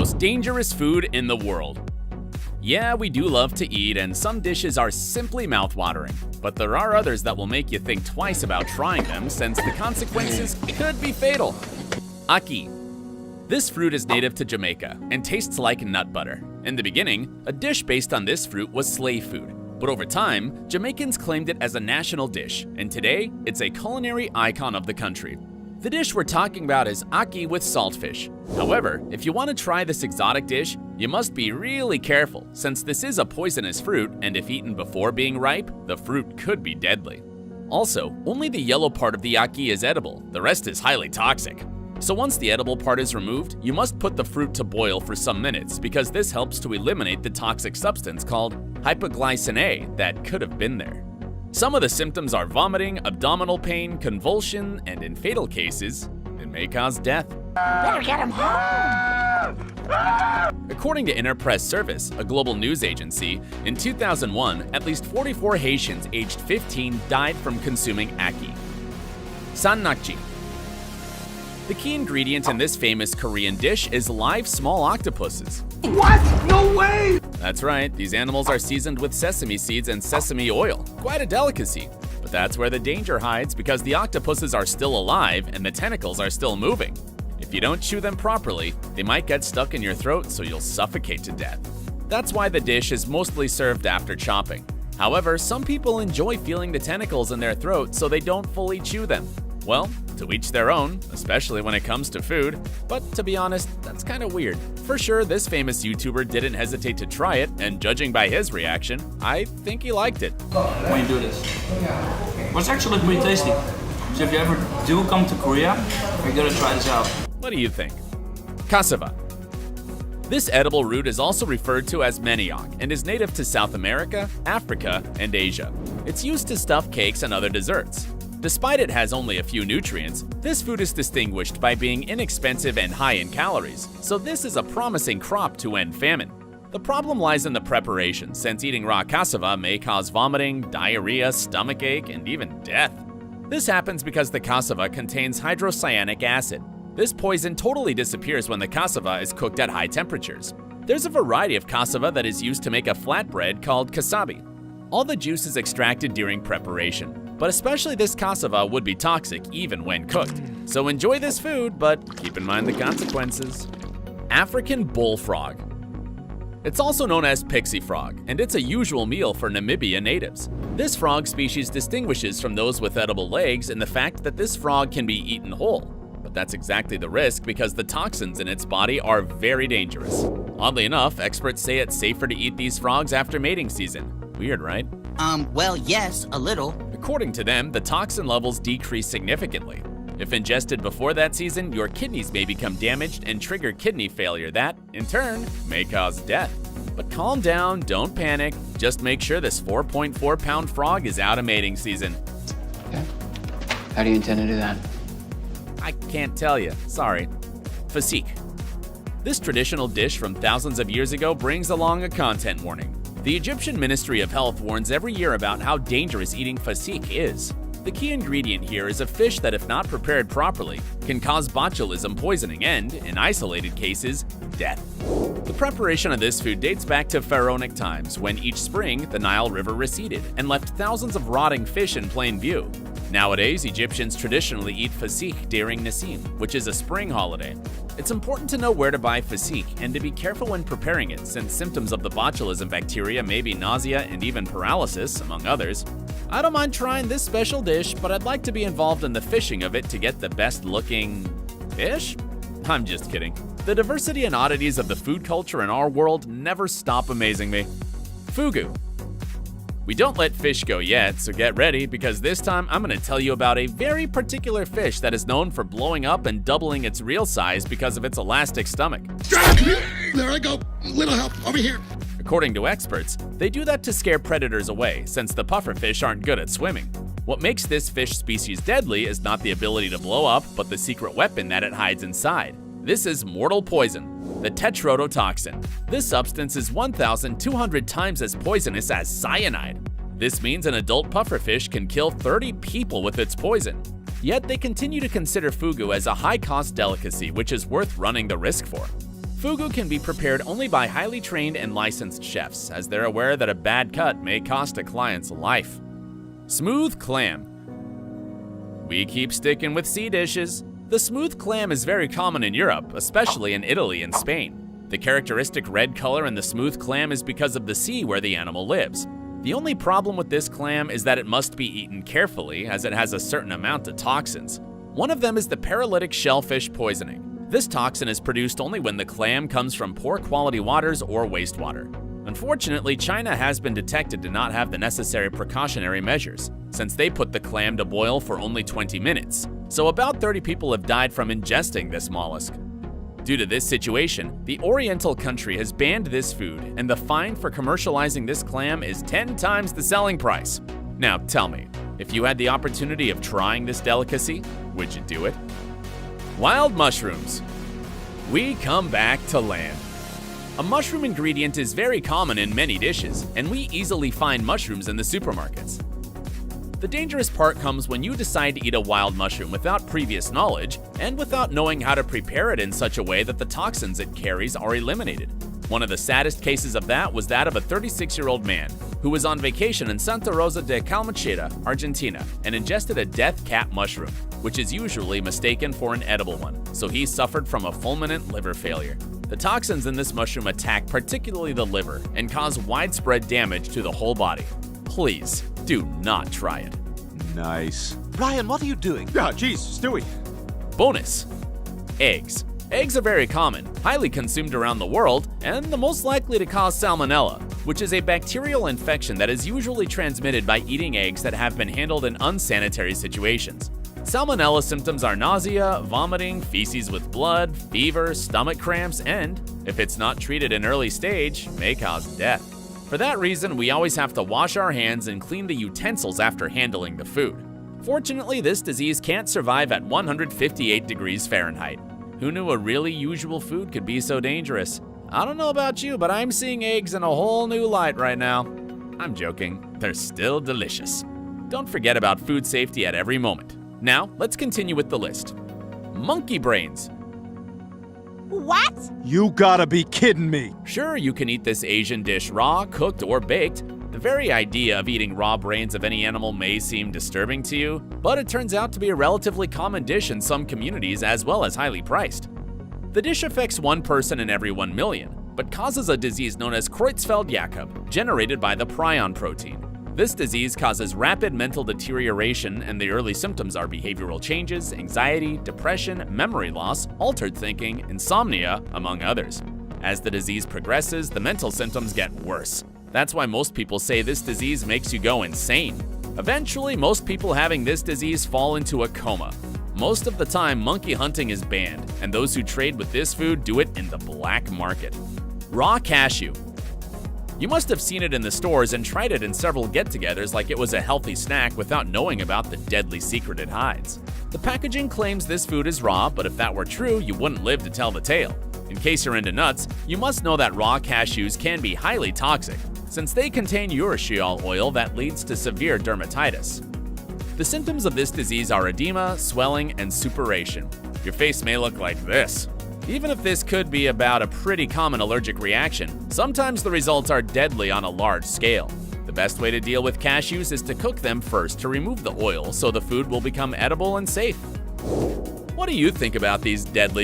most dangerous food in the world. Yeah, we do love to eat, and some dishes are simply mouthwatering, but there are others that will make you think twice about trying them since the consequences could be fatal. Ackee. This fruit is native to Jamaica and tastes like nut butter. In the beginning, a dish based on this fruit was slave food, but over time, Jamaicans claimed it as a national dish, and today, it's a culinary icon of the country. The dish we're talking about is ackee with saltfish. However, if you want to try this exotic dish, you must be really careful since this is a poisonous fruit, and if eaten before being ripe, the fruit could be deadly. Also, only the yellow part of the ackee is edible, the rest is highly toxic. So once the edible part is removed, you must put the fruit to boil for some minutes because this helps to eliminate the toxic substance called hypoglycine that could have been there. Some of the symptoms are vomiting, abdominal pain, convulsion, and in fatal cases, it may cause death. Better get him home! According to Interpress Service, a global news agency, in 2001, at least 44 Haitians aged 15 died from consuming ackee. San-nakji. The key ingredient in this famous Korean dish is live small octopuses. What? No way! That's right, these animals are seasoned with sesame seeds and sesame oil. Quite a delicacy. But that's where the danger hides because the octopuses are still alive and the tentacles are still moving. If you don't chew them properly, they might get stuck in your throat so you'll suffocate to death. That's why the dish is mostly served after chopping. However, some people enjoy feeling the tentacles in their throat so they don't fully chew them. Well, to each their own, especially when it comes to food, but to be honest, that's kind of weird. For sure, this famous YouTuber didn't hesitate to try it, and judging by his reaction, I think he liked it. When you do this. Well, it's actually pretty tasty. So if you ever do come to Korea, you gotta try this out. What do you think? Cassava. This edible root is also referred to as manioc and is native to South America, Africa, and Asia. It's used to stuff cakes and other desserts. Despite it has only a few nutrients, this food is distinguished by being inexpensive and high in calories, so this is a promising crop to end famine. The problem lies in the preparation, since eating raw cassava may cause vomiting, diarrhea, stomachache, and even death. This happens because the cassava contains hydrocyanic acid. This poison totally disappears when the cassava is cooked at high temperatures. There's a variety of cassava that is used to make a flatbread called Cassava. All the juice is extracted during preparation. But especially this cassava would be toxic even when cooked. So enjoy this food, but keep in mind the consequences. African bullfrog. It's also known as pixie frog, and it's a usual meal for Namibia natives. This frog species distinguishes from those with edible legs in the fact that this frog can be eaten whole. But that's exactly the risk because the toxins in its body are very dangerous. Oddly enough, experts say it's safer to eat these frogs after mating season. Weird, right? Well, yes, a little. According to them, the toxin levels decrease significantly. If ingested before that season, your kidneys may become damaged and trigger kidney failure that, in turn, may cause death. But calm down, don't panic, just make sure this 4.4-pound frog is out of mating season. Okay. How do you intend to do that? I can't tell you, sorry. Physique. This traditional dish from thousands of years ago brings along a content warning. The Egyptian Ministry of Health warns every year about how dangerous eating physique is. The key ingredient here is a fish that, if not prepared properly, can cause botulism poisoning and, in isolated cases, death. The preparation of this food dates back to pharaonic times when each spring the Nile River receded and left thousands of rotting fish in plain view. Nowadays, Egyptians traditionally eat physique during Nissim, which is a spring holiday. It's important to know where to buy physique and to be careful when preparing it since symptoms of the botulism bacteria may be nausea and even paralysis, among others. I don't mind trying this special dish, but I'd like to be involved in the fishing of it to get the best looking fish? I'm just kidding. The diversity and oddities of the food culture in our world never stop amazing me. Fugu. We don't let fish go yet, so get ready because this time I'm going to tell you about a very particular fish that is known for blowing up and doubling its real size because of its elastic stomach. There I go. Little help over here. According to experts, they do that to scare predators away since the pufferfish aren't good at swimming. What makes this fish species deadly is not the ability to blow up, but the secret weapon that it hides inside. This is mortal poison, the tetrodotoxin. This substance is 1,200 times as poisonous as cyanide. This means an adult pufferfish can kill 30 people with its poison. Yet they continue to consider fugu as a high-cost delicacy which is worth running the risk for. Fugu can be prepared only by highly trained and licensed chefs, as they're aware that a bad cut may cost a client's life. Smooth clam. We keep sticking with sea dishes. The smooth clam is very common in Europe, especially in Italy and Spain. The characteristic red color in the smooth clam is because of the sea where the animal lives. The only problem with this clam is that it must be eaten carefully, as it has a certain amount of toxins. One of them is the paralytic shellfish poisoning. This toxin is produced only when the clam comes from poor quality waters or wastewater. Unfortunately, China has been detected to not have the necessary precautionary measures, since they put the clam to boil for only 20 minutes. So about 30 people have died from ingesting this mollusk. Due to this situation, the Oriental country has banned this food, and the fine for commercializing this clam is 10 times the selling price. Now tell me, if you had the opportunity of trying this delicacy, would you do it? Wild mushrooms. We come back to land. A mushroom ingredient is very common in many dishes, and we easily find mushrooms in the supermarkets. The dangerous part comes when you decide to eat a wild mushroom without previous knowledge and without knowing how to prepare it in such a way that the toxins it carries are eliminated. One of the saddest cases of that was that of a 36-year-old man who was on vacation in Santa Rosa de Calmachera, Argentina, and ingested a death cap mushroom, which is usually mistaken for an edible one, so he suffered from a fulminant liver failure. The toxins in this mushroom attack particularly the liver and cause widespread damage to the whole body. Please do not try it. Nice. Ryan, what are you doing? Ah, jeez, Stewie. Bonus: eggs. Eggs are very common, highly consumed around the world, and the most likely to cause salmonella, which is a bacterial infection that is usually transmitted by eating eggs that have been handled in unsanitary situations. Salmonella symptoms are nausea, vomiting, feces with blood, fever, stomach cramps, and, if it's not treated in early stage, may cause death. For that reason, we always have to wash our hands and clean the utensils after handling the food. Fortunately, this disease can't survive at 158 degrees Fahrenheit. Who knew a really usual food could be so dangerous? I don't know about you, but I'm seeing eggs in a whole new light right now. I'm joking, they're still delicious. Don't forget about food safety at every moment. Now, let's continue with the list. Monkey brains. What? You gotta be kidding me. Sure, you can eat this Asian dish raw, cooked, or baked. The very idea of eating raw brains of any animal may seem disturbing to you, but it turns out to be a relatively common dish in some communities as well as highly priced. The dish affects one person in every 1 million, but causes a disease known as Creutzfeldt-Jakob, generated by the prion protein. This disease causes rapid mental deterioration, and the early symptoms are behavioral changes, anxiety, depression, memory loss, altered thinking, insomnia, among others. As the disease progresses, the mental symptoms get worse. That's why most people say this disease makes you go insane. Eventually, most people having this disease fall into a coma. Most of the time, monkey hunting is banned, and those who trade with this food do it in the black market. Raw cashew. You must have seen it in the stores and tried it in several get-togethers like it was a healthy snack without knowing about the deadly secret it hides. The packaging claims this food is raw, but if that were true, you wouldn't live to tell the tale. In case you're into nuts, you must know that raw cashews can be highly toxic, since they contain urushiol oil that leads to severe dermatitis. The symptoms of this disease are edema, swelling, and suppuration. Your face may look like this. Even if this could be about a pretty common allergic reaction, sometimes the results are deadly on a large scale. The best way to deal with cashews is to cook them first to remove the oil so the food will become edible and safe. What do you think about these deadly